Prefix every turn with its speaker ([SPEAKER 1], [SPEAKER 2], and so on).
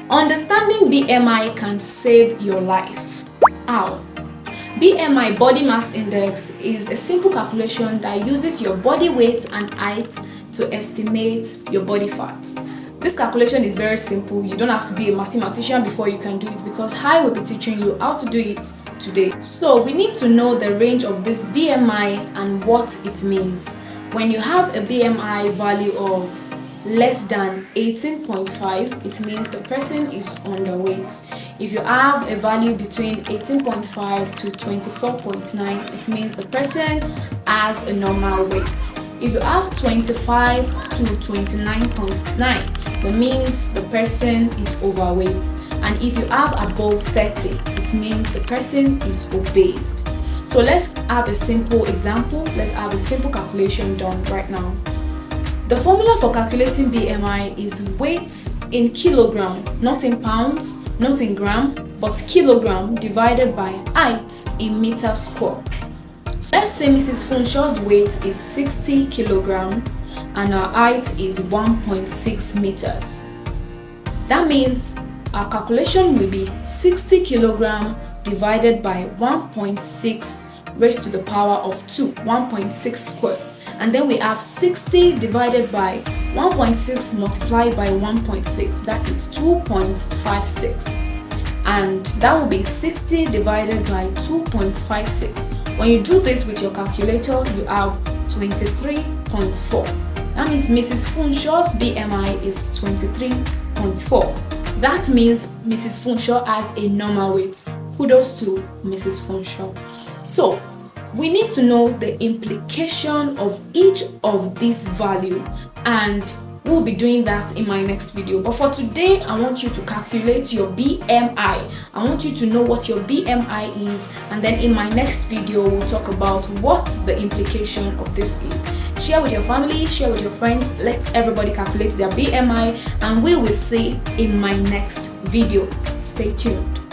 [SPEAKER 1] Understanding BMI can save your life. How? BMI, body mass index, is a simple calculation that uses your body weight and height to estimate your body fat. This calculation is very simple. You don't have to be a mathematician before you can do it, because I will be teaching you how to do it today. So we need to know the range of this BMI and what it means. When you have a BMI value of less than 18.5, it means the person is underweight. If you have a value between 18.5 to 24.9, it means the person has a normal weight. If you have 25 to 29.9, that means the person is overweight. And if you have above 30, it means the person is obese. So let's have a simple example. Let's have a simple calculation done right now. The formula for calculating BMI is weight in kilogram, not in pounds, not in gram, but kilogram divided by height in meter square. So let's say Mrs. Funshaw's weight is 60 kilogram and her height is 1.6 meters. That means our calculation will be 60 kilogram divided by 1.6 raised to the power of 2, 1.6 square. And then we have 60 divided by 1.6 multiplied by 1.6, that is 2.56. And that will be 60 divided by 2.56. When you do this with your calculator, you have 23.4. That means Mrs. Funshaw's BMI is 23.4. That means Mrs. Funshaw has a normal weight. Kudos to Mrs. Funshaw. So we need to know the implication of each of these values, and we'll be doing that in my next video. But for today, I want you to calculate your BMI. I want you to know what your BMI is, and then in my next video, we'll talk about what the implication of this is. Share with your family, share with your friends, let everybody calculate their BMI, and we will see in my next video. Stay tuned.